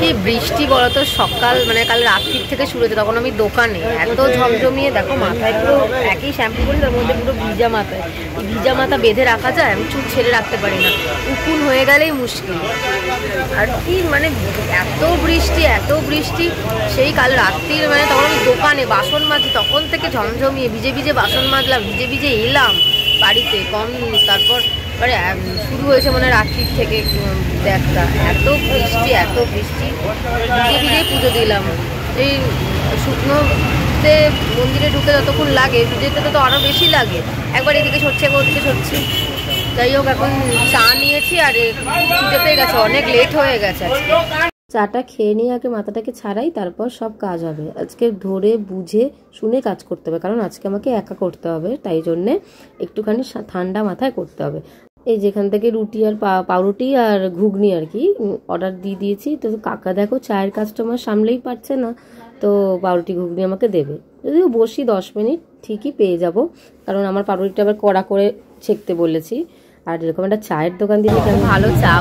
কি বৃষ্টি বলতো, সকাল মানে কাল রাত্রির থেকে শুরু হয়েছে, তখন আমি দোকানে, এত ঝমঝমিয়ে, দেখো মাথায় পুরো একই শ্যাম্পু করি, তার মধ্যে পুরো ভিজা মাথায়। ভিজা মাথা বেঁধে রাখা যায়? আমি চুল ছেড়ে রাখতে পারি না, উকুন হয়ে গেলেই মুশকিল। আর কি মানে এত বৃষ্টি, সেই কাল রাত্রির মানে তখন আমি দোকানে বাসন মাজি, তখন থেকে ঝমঝমিয়ে ভিজে ভিজে বাসন মাজলাম, ভিজে ভিজে এলাম বাড়িতে কম। তারপর মানে শুরু হয়েছে মানে রাত্রির থেকে দেখা, এত বৃষ্টি ভিজে ভিজে পুজো দিলাম। এই শুকনোতে মন্দিরে ঢুকে যতক্ষণ লাগে, ভিজেতে তো আরও বেশি লাগে। একবার এদিকে সরছে, একবার ওদিকে সরছে। যাই হোক, এখন চা নিয়েছি আর খিদে পেয়ে গেছে, অনেক লেট হয়ে গেছে আজকে। চাটা খেয়ে নিয়ে আগে মাথাটাকে ছাড়াই, তারপর সব কাজ হবে। আজকে ধরে বুঝে শুনে কাজ করতে হবে, কারণ আজকে আমাকে একা করতে হবে, তাই জন্যে একটুখানি ঠান্ডা মাথায় করতে হবে। এই যেখান থেকে রুটি আর পাউরুটি আর ঘুগনি আর কি অর্ডার দিয়ে দিয়েছি। তো কাকা দেখো চায়ের কাস্টমার সামলেই পারছে না, তো পাউরুটি ঘুগনি আমাকে দেবে। যদিও বসি 10 মিনিট ঠিকই পেয়ে যাব, কারণ আমার পাউরুটিটা আবার কড়া করে ছেঁকতে বলেছি। আর এরকম একটা চায়ের দোকান দিয়ে আমি ভালো চা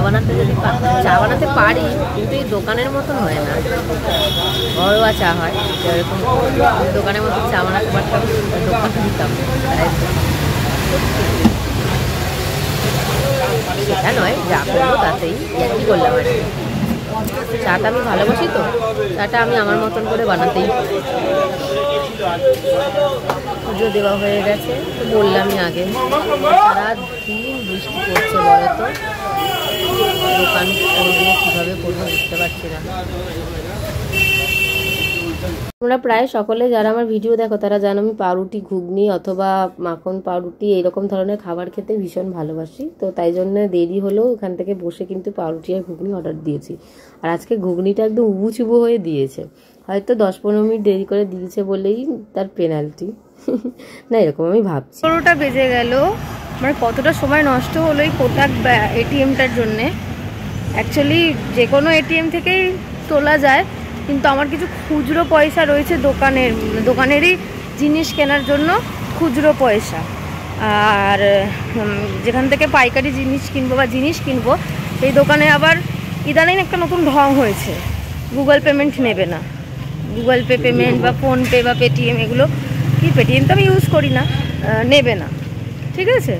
বানাতে পারি, কিন্তু এই দোকানের মতন হয় না, ঘরোয়া চা হয় এরকম। দোকানের মতন চা বানাতে পারতাম, দোকানে দিতাম। সেটা নয়, যা করবো তাতেই কি করলাম আর কি। চাটা আমি ভালোবাসি, তো চাটা আমি আমার মতন করে বানাতেই। পুজো দেওয়া হয়ে গেছে, তো বললামই আগে, সারাদিন বৃষ্টি পড়ছে, বলো তো দোকান করবো কীভাবে করবো বুঝতে পারছি না। তোমরা প্রায় সকলে যারা আমার ভিডিও দেখো তারা জানো আমি পাউরুটি ঘুগনি অথবা মাখন পাউরুটি এইরকম ধরনের খাবার খেতে ভীষণ ভালোবাসি। তো তাই জন্য দেরি হলেও এখান থেকে বসে কিন্তু পাউরুটি আর ঘুগনি অর্ডার দিয়েছি। আর আজকে ঘুগনিটা একদম উবুচুবু হয়ে দিয়েছে, হয়তো 10-15 মিনিট দেরি করে দিয়েছে বলেই তার পেনাল্টি না, এরকম আমি ভাবছি। 11টা বেজে গেল, মানে কতটা সময় নষ্ট হলো এই কোটাক এটিএমটার জন্যে। অ্যাকচুয়ালি যে কোনো এটিএম থেকেই তোলা যায়, কিন্তু আমার কিছু খুচরো পয়সা রয়েছে দোকানেরই জিনিস কেনার জন্য, খুচরো পয়সা। আর যেখান থেকে পাইকারি জিনিস কিনবো সেই দোকানে আবার ইদানিং একটা নতুন ঢং হয়েছে, গুগল পেমেন্ট নেবে না। গুগল পে পেমেন্ট বা ফোনপে বা পেটিএম, এগুলো কি, পেটিএম তো আমি ইউজ করি না, নেবে না, ঠিক আছে।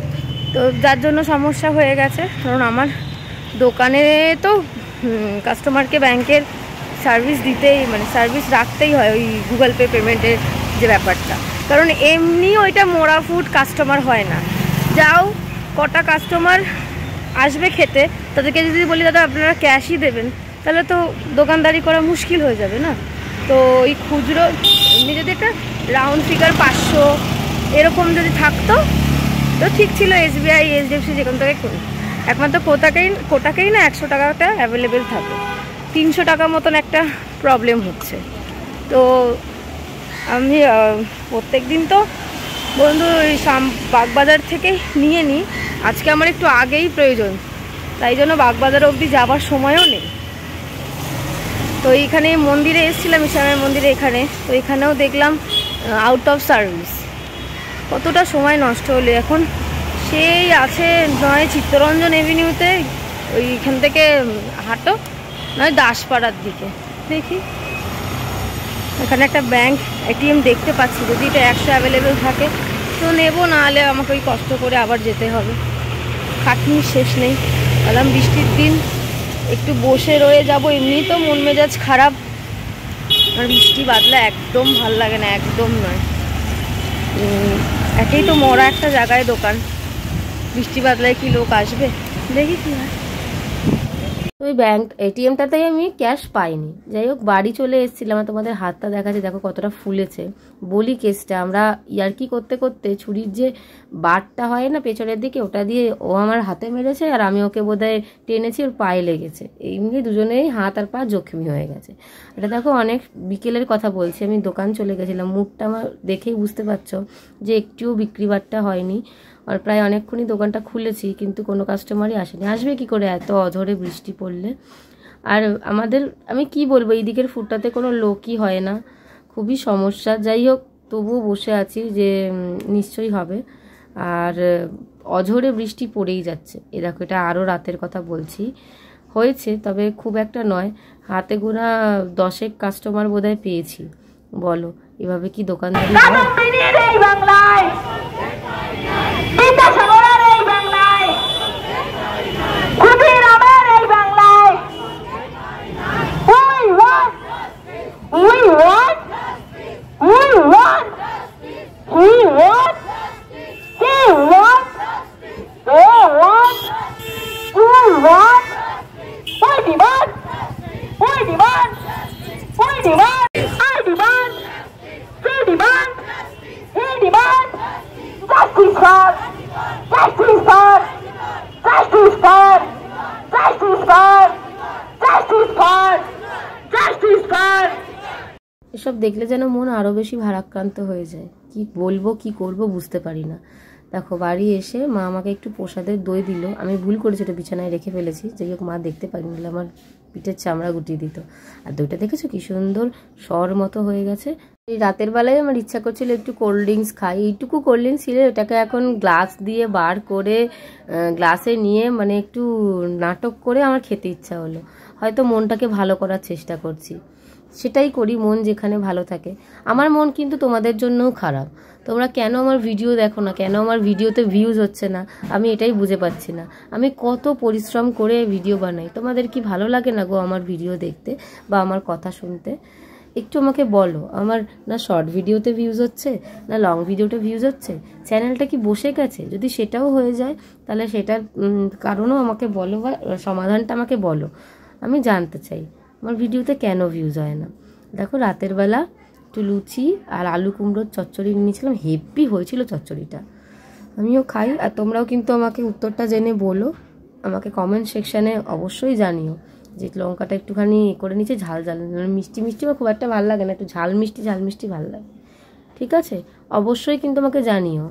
তো যার জন্য সমস্যা হয়ে গেছে, কারণ আমার দোকানে তো কাস্টমারকে ব্যাংকের সার্ভিস দিতেই, মানে সার্ভিস রাখতেই হয় ওই গুগল পে পেমেন্টের যে ব্যাপারটা। কারণ এমনি ওইটা মোড়া ফুড কাস্টমার হয় না। যাও কটা কাস্টমার আসবে খেতে, তাদেরকে যদি বলি দাদা আপনারা ক্যাশই দেবেন, তাহলে তো দোকানদারি করা মুশকিল হয়ে যাবে না। তো ওই খুচরো এমনি যদি একটা রাউন্ড ফিগার 500 এরকম যদি থাকতো তো ঠিক ছিল, SBI HDFC যেখান থেকে করি। একমাত্র কোটাকেই না 100 টাকাটা অ্যাভেলেবেল থাকে, 300 টাকা মতন একটা প্রবলেম হচ্ছে। তো আমি প্রত্যেক দিন তো বন্ধু ওই বাগবাজার থেকে নিয়ে নিই, আজকে আমার একটু আগেই প্রয়োজন, তাই জন্য বাগবাজার অবধি যাবার সময়ও নেই। তো এইখানে মন্দিরে এসেছিলাম, ইসলামের মন্দিরে এখানে, তো এখানেও দেখলাম আউট অফ সার্ভিস। কতটা সময় নষ্ট হলো। এখন সেই আছে নয় চিত্তরঞ্জন এভিনিউতে, ওইখান থেকে হাঁটো, নয় দাসপাড়ার দিকে, দেখি এখানে একটা ব্যাংক এটিএম দেখতে পাচ্ছি, যদি এটা 100 অ্যাভেলেবেল থাকে তো নেবো, নাহলে আমাকে ওই কষ্ট করে আবার যেতে হবে, খাটনির শেষ নেই। বললাম বৃষ্টির দিন একটু বসে রয়ে যাব, এমনি তো মন মেজাজ খারাপ, আর বৃষ্টি বাদলা একদম ভাল লাগে না, একদম নয়। একেই তো মরা একটা জায়গায় দোকান, বৃষ্টি বাদলায় কি লোক আসবে, দেখি কি হয়। ওই ব্যাংক এটিএমটাতেই আমি ক্যাশ পাইনি। যাই হোক বাড়ি চলে এসেছিলাম, তোমাদের হাতটা দেখাচ্ছি, দেখো কতটা ফুলেছে। বলি কেসটা, আমরা ইয়ার্কি করতে করতে ছুরির যে বারটা হয় না পেছনের দিকে, ওটা দিয়ে ও আমার হাতে মেরেছে, আর আমি ওকে বোধহয় টেনেছি, ওর পায়ে লেগেছে। এমনি দুজনেই হাত আর পা জখমি হয়ে গেছে। এটা দেখো অনেক বিকেলের কথা বলছি, আমি দোকান চলে গেছিলাম, মুখটা আমার দেখেই বুঝতে পারছো যে একটুও বিক্রি বাট্টা হয়নি। আর প্রায় অনেকক্ষণই দোকানটা খুলেছি, কিন্তু কোনো কাস্টমারই আসেনি। আসবে কি করে এত অঝরে বৃষ্টি পড়লে। আর আমাদের আমি কি বলবো, এই দিকের ফুটটাতে কোনো লোকই হয় না, খুবই সমস্যা। যাই হোক তবুও বসে আছি যে নিশ্চয়ই হবে। আর অঝরে বৃষ্টি পড়েই যাচ্ছে। এ দেখো, এটা আরও রাতের কথা বলছি, হয়েছে, তবে খুব একটা নয়, হাতে গোনা 10 কাস্টমার বোধহয় পেয়েছি। বলো এভাবে কি দোকানদারি এসব দেখলে যেন মন আরও বেশি ভারাক্রান্ত হয়ে যায়। কি বলবো কি করব বুঝতে পারি না। দেখো বাড়ি এসে মা আমাকে একটু প্রসাদের দই দিল, আমি ভুল করেছি, ওটা বিছানায় রেখে ফেলেছি, যাই হোক মা দেখতে পারিনি, দিলে আমার পিঠের চামড়া গুটিয়ে দিত। আর দইটা দেখেছো কি সুন্দর সর মতো হয়ে গেছে। এই রাতের বেলায় আমার ইচ্ছা করছিল একটু কোল্ড ড্রিঙ্কস খাই, এইটুকু কোল্ড ড্রিঙ্কস ছিল, এটাকে এখন গ্লাস দিয়ে বার করে গ্লাসে নিয়ে মানে একটু নাটক করে আমার খেতে ইচ্ছা হলো। হয়তো মনটাকে ভালো করার চেষ্টা করছি, সেটাই করি, মন যেখানে ভালো থাকে। আমার মন কিন্তু তোমাদের জন্যও খারাপ। তোমরা কেন আমার ভিডিও দেখো না, কেন আমার ভিডিওতে ভিউজ হচ্ছে না, আমি এটাই বুঝে পাচ্ছি না। আমি কত পরিশ্রম করে ভিডিও বানাই, তোমাদের কি ভালো লাগে না গো আমার ভিডিও দেখতে বা আমার কথা শুনতে? একটু আমাকে বলো। আমার না শর্ট ভিডিওতে ভিউজ হচ্ছে, না লং ভিডিওতে ভিউজ হচ্ছে, চ্যানেলটা কি বসে গেছে? যদি সেটাও হয়ে যায় তাহলে সেটার কারণও আমাকে বলো, বা সমাধানটা আমাকে বলো, আমি জানতে চাই আমার ভিডিওতে কেন ভিউজ হয় না। দেখো রাতের বেলা একটু লুচি আর আলু কুমড়োর চচ্চড়ি নিয়েছিলাম, হেভি হয়েছিল চচ্চড়িটা, আমিও খাই। আর তোমরাও কিন্তু আমাকে উত্তরটা জেনে বলো, আমাকে কমেন্ট সেকশানে অবশ্যই জানিও যে লঙ্কাটা একটুখানি করে নিচ্ছে ঝাল ঝাল, মিষ্টি মিষ্টি আমার খুব একটা ভালো লাগে না, একটু ঝাল মিষ্টি ভালো লাগে। ঠিক আছে, অবশ্যই কিন্তু আমাকে জানিও।